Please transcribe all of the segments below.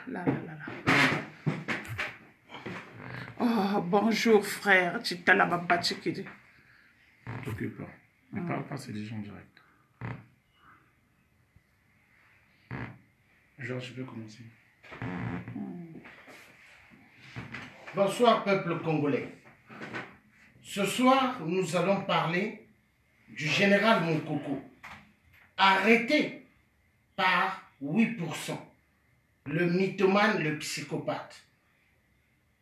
là, là, là, là. Oh, bonjour frère, tu t'as la baba tchikidi. Ne t'occupe pas. Ne parle pas, c'est des gens directs. Georges, je peux commencer. Bonsoir peuple congolais. Ce soir, nous allons parler du général Moukoko, arrêté par 8%, le mythomane, le psychopathe.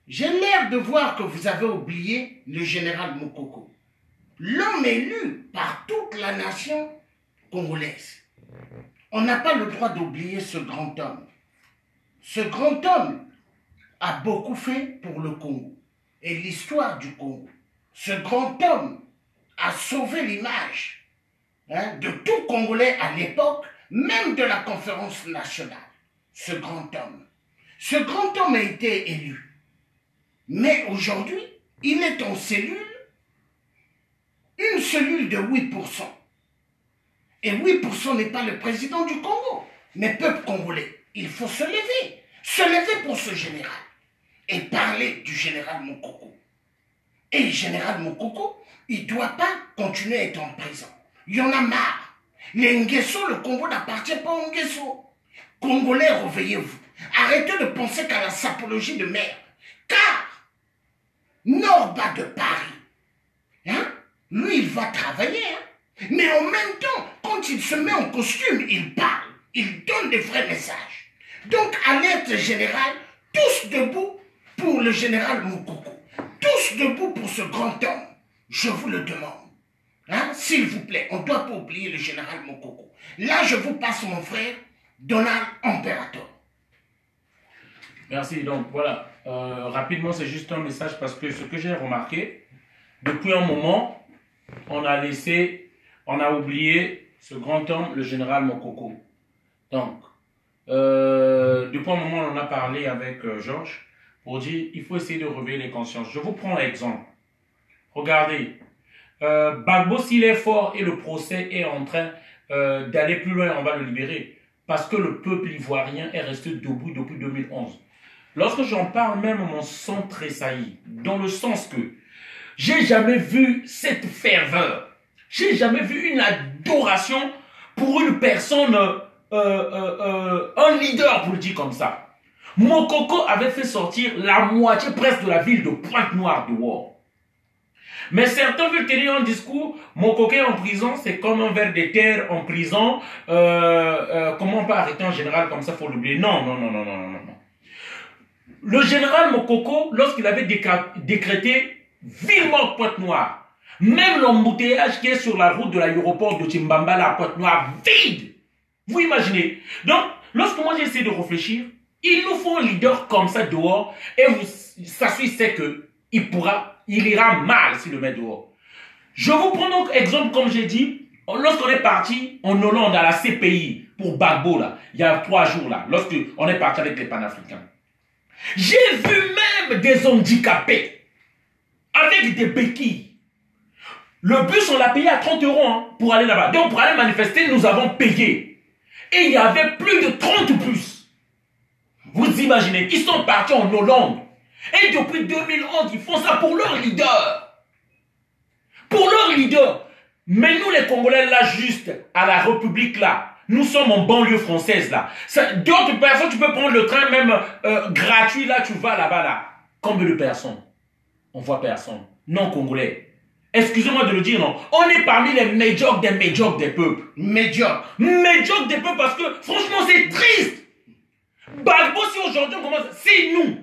J'ai l'air de voir que vous avez oublié le général Moukoko, l'homme élu par toute la nation congolaise. On n'a pas le droit d'oublier ce grand homme. Ce grand homme a beaucoup fait pour le Congo et l'histoire du Congo. Ce grand homme a sauvé l'image de tout Congolais à l'époque, même de la conférence nationale. Ce grand homme. Ce grand homme a été élu. Mais aujourd'hui, il est en cellule, une cellule de 8%. Et 8% n'est pas le président du Congo. Mais peuple congolais, il faut se lever pour ce général. Et parler du général Moukoko. Et le général Moukoko, il ne doit pas continuer à être en prison. Il y en a marre. Les Nguesso, le Congo n'appartient pas aux Nguesso. Congolais, réveillez-vous. Arrêtez de penser qu'à la sapologie de mer. Car, Norba de Paris, lui, il va travailler. Mais en même temps, quand il se met en costume, il parle. Il donne des vrais messages. Donc, alerte générale, tous debout pour le général Moukoko. Tous debout pour ce grand homme. Je vous le demande. S'il vous plaît, on ne doit pas oublier le général Moukoko. Là, je vous passe mon frère, Donald Imperator. Merci. Donc, voilà. Rapidement, c'est juste un message parce que ce que j'ai remarqué, depuis un moment, on a oublié ce grand homme, le général Moukoko. Donc, depuis un moment, on en a parlé avec Georges pour dire il faut essayer de réveiller les consciences. Je vous prends l'exemple. Regardez, Gbagbo, s'il est fort et le procès est en train d'aller plus loin, on va le libérer. Parce que le peuple ivoirien est resté debout depuis 2011. Lorsque j'en parle, même mon sang tressaillit. Dans le sens que j'ai jamais vu cette ferveur. J'ai jamais vu une adoration pour une personne, un leader politique comme ça. Moukoko avait fait sortir la moitié presque de la ville de Pointe-Noire dehors. Mais certains veulent tenir un discours, Moukoko en prison, c'est comme un ver de terre en prison. Comment on peut arrêter un général comme ça, il faut l'oublier. Non. Le général Moukoko, lorsqu'il avait décrété vivement Pointe-Noire, même l'embouteillage qui est sur la route de l'aéroport de Timbambala à Pointe-Noire, vide. Vous imaginez? Donc, lorsque moi j'ai essayé de réfléchir, il nous faut un leader comme ça dehors et ça c'est que il ira mal s'il le met dehors. Je vous prends donc exemple, comme j'ai dit, lorsqu'on est parti en Hollande à la CPI pour Gbagbo, là, il y a 3 jours, là, lorsqu'on est parti avec les panafricains. J'ai vu même des handicapés avec des béquilles. Le bus, on l'a payé à 30 € pour aller là-bas. Donc, pour aller manifester, nous avons payé. Et il y avait plus de 30 bus. Vous imaginez, ils sont partis en Hollande. Et depuis 2011, ils font ça pour leur leader. Pour leur leader. Mais nous, les Congolais, là, juste à la République, là, nous sommes en banlieue française, là. D'autres personnes, tu peux prendre le train même gratuit, là, tu vas là-bas, là. Combien de personnes? On voit personne. Non, Congolais. Excusez-moi de le dire, non. On est parmi les médiocres des peuples. Médiocres. Médiocres des peuples parce que, franchement, c'est triste. Gbagbo, si aujourd'hui on commence, c'est nous.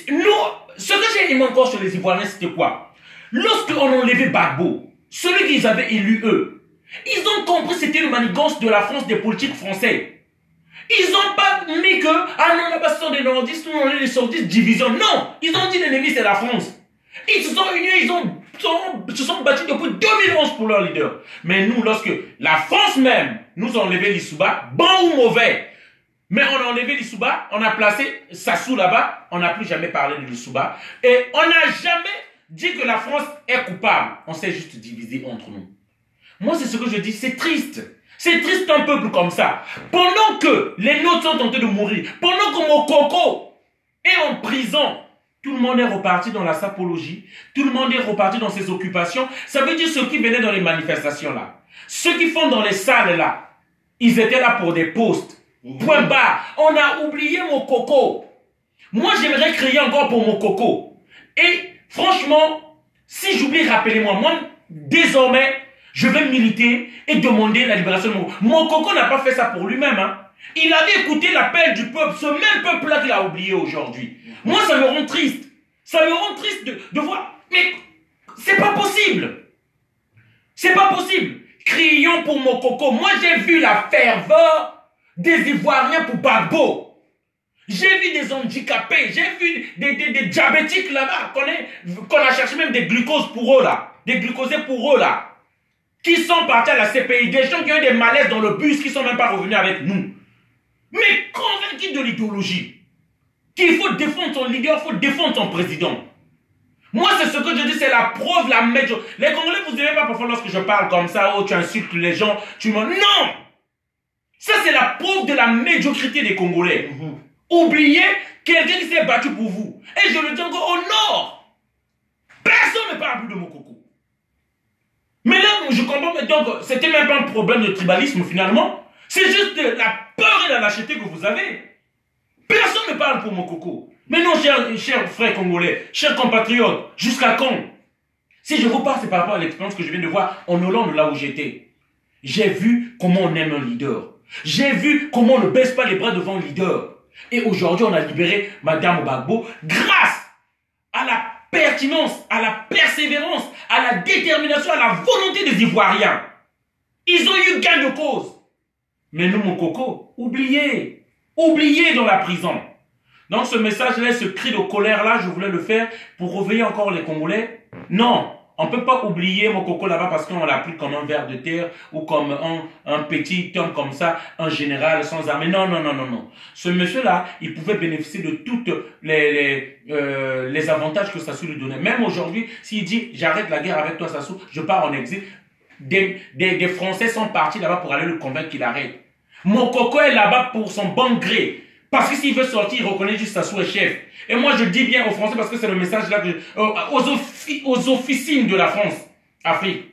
Nous, ce que j'ai aimé encore sur les Ivoiriens, c'était quoi? Lorsqu'on a enlevé Gbagbo, celui qu'ils avaient élu eux, ils ont compris que c'était une manigance de la France, des politiques français. Ils n'ont pas mis que, ah non, là-bas ce sont des nordistes, nous on est des sordistes, division. Non, ils ont dit l'ennemi c'est la France. Ils se sont unis, ils se sont battus depuis 2011 pour leur leader. Mais nous, lorsque la France même nous a enlevé l'Issouba, bon ou mauvais, mais on a enlevé l'Issouba, on a placé Sassou là-bas, on n'a plus jamais parlé de l'Issouba. Et on n'a jamais dit que la France est coupable. On s'est juste divisé entre nous. Moi, c'est ce que je dis, c'est triste. C'est triste un peuple comme ça. Pendant que les nôtres sont tentés de mourir, pendant que mon coco est en prison, tout le monde est reparti dans la sapologie, tout le monde est reparti dans ses occupations. Ça veut dire ceux qui venaient dans les manifestations là, ceux qui font dans les salles là, ils étaient là pour des postes. Point barre. On a oublié mon coco. Moi, j'aimerais crier encore pour mon coco. Et franchement, si j'oublie, rappelez-moi, moi, désormais, je vais militer et demander la libération de mon coco. Mon coco n'a pas fait ça pour lui-même. Hein. Il avait écouté l'appel du peuple, ce même peuple-là qu'il a oublié aujourd'hui. Moi, ça me rend triste. Ça me rend triste de voir. Mais c'est pas possible. C'est pas possible. Crions pour mon coco. Moi, j'ai vu la ferveur des Ivoiriens pour Gbagbo. J'ai vu des handicapés, j'ai vu des diabétiques là-bas, qu'on a cherché même des glucoses pour eux là, des glucosés pour eux là, qui sont partis à la CPI, des gens qui ont eu des malaises dans le bus, qui ne sont même pas revenus avec nous. Mais convaincus de l'idéologie, qu'il faut défendre son leader, il faut défendre son président. Moi, c'est ce que je dis, c'est la preuve, la médiocrité. Les Congolais, vous n'aimez pas parfois lorsque je parle comme ça, oh, tu insultes les gens, tu me... Non! Ça, c'est la preuve de la médiocrité des Congolais. Oubliez quelqu'un qui s'est battu pour vous. Et je le dis encore au nord. Personne ne parle plus de mon coco. Mais là, je comprends. Donc, c'était même pas un problème de tribalisme finalement. C'est juste la peur et la lâcheté que vous avez. Personne ne parle pour mon coco. Mais non, chers frères congolais, chers compatriotes, jusqu'à quand? Si je vous parle, c'est par rapport à l'expérience que je viens de voir en Hollande, là où j'étais. J'ai vu comment on aime un leader. J'ai vu comment on ne baisse pas les bras devant un leader. Et aujourd'hui, on a libéré Madame Gbagbo grâce à la pertinence, à la persévérance, à la détermination, à la volonté des Ivoiriens. Ils ont eu gain de cause. Mais nous, mon coco, oubliez. Oubliez dans la prison. Donc ce message-là, ce cri de colère-là, je voulais le faire pour réveiller encore les Congolais. Non. On ne peut pas oublier mon coco là-bas parce qu'on l'a pris comme un ver de terre ou comme un petit homme comme ça, un général sans armée. Non, non, non, non, non. Ce monsieur-là, il pouvait bénéficier de toutes les avantages que Sassou lui donnait. Même aujourd'hui, s'il dit, j'arrête la guerre avec toi Sassou, je pars en exil, des Français sont partis là-bas pour aller le convaincre qu'il arrête. Mon coco est là-bas pour son bon gré. Parce que s'il veut sortir, il reconnaît juste Sassou est chef. Et moi, je dis bien aux Français, parce que c'est le message là, aux officines de la France, Afrique.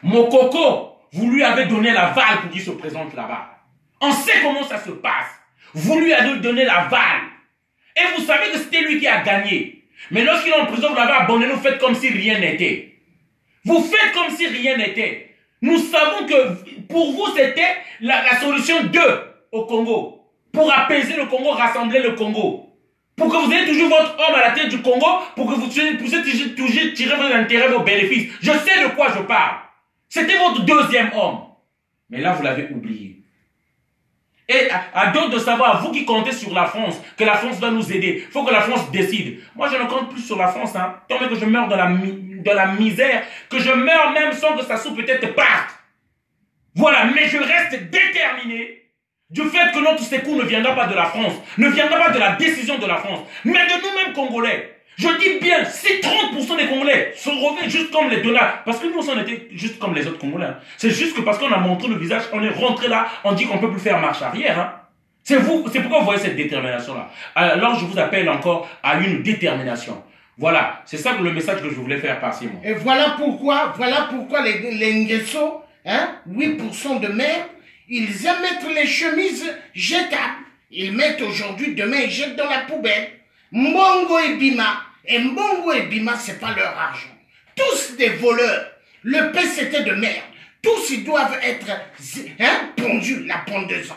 Mon coco, vous lui avez donné l'aval pour qu'il se présente là-bas. On sait comment ça se passe. Vous lui avez donné l'aval. Et vous savez que c'était lui qui a gagné. Mais lorsqu'il est en prison, vous l'avez abandonné, vous faites comme si rien n'était. Vous faites comme si rien n'était. Nous savons que pour vous, c'était la solution 2 au Congo. Pour apaiser le Congo, rassembler le Congo. Pour que vous ayez toujours votre homme à la tête du Congo, pour que vous puissiez toujours tirer vos intérêts, vos bénéfices. Je sais de quoi je parle. C'était votre deuxième homme. Mais là, vous l'avez oublié. Et à d'autres de savoir, vous qui comptez sur la France, que la France va nous aider, il faut que la France décide. Moi, je ne compte plus sur la France. Hein. Tant que je meurs de la misère, que je meurs même sans que Sassou peut-être parte. Voilà, mais je reste déterminé. Du fait que notre secours ne viendra pas de la France, ne viendra pas de la décision de la France, mais de nous-mêmes Congolais. Je dis bien, si 30% des Congolais se reviennent juste comme les Donats, parce que nous, on était juste comme les autres Congolais. Hein. C'est juste que parce qu'on a montré le visage, on est rentré là, on dit qu'on ne peut plus faire marche arrière. Hein. C'est pourquoi vous voyez cette détermination-là. Alors, je vous appelle encore à une détermination. Voilà, c'est ça le message que je voulais faire passer, moi. Et voilà pourquoi les Nguesso, hein, 8% de mer, ils aiment mettre les chemises jetables. Ils mettent aujourd'hui, demain, ils jettent dans la poubelle. Mbongo et Bima. Et Mbongo et Bima, c'est pas leur argent. Tous des voleurs. Le PCT de merde. Tous, ils doivent être pondus, la pendaison.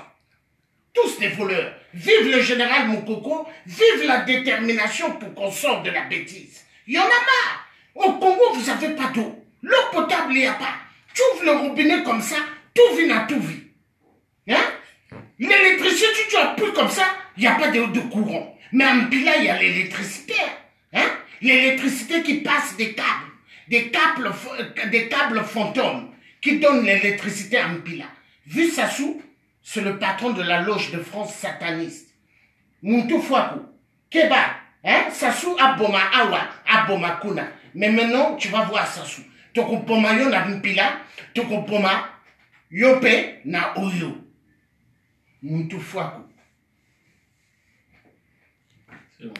Tous des voleurs. Vive le général Moukoko. Vive la détermination pour qu'on sorte de la bêtise. Il y en a marre. Au Congo, vous n'avez pas d'eau. L'eau potable, il n'y a pas. Tu ouvres le robinet comme ça, tout vient à tout vit. Hein? L'électricité, tu as plus comme ça, il n'y a pas de courant. Mais en Pila, il y a l'électricité. Hein? L'électricité qui passe des câbles fantômes qui donnent l'électricité en Pila. Vu Sassou, c'est le patron de la loge de France sataniste. Muntu Fwaku, Keba, hein? Sassou Aboma Awa, Aboma Kuna. Mais maintenant, tu vas voir Sassou. Toko Poma Yon a Mpila, Toko Poma Yope na oyo. Muntu fwaku. C'est bon.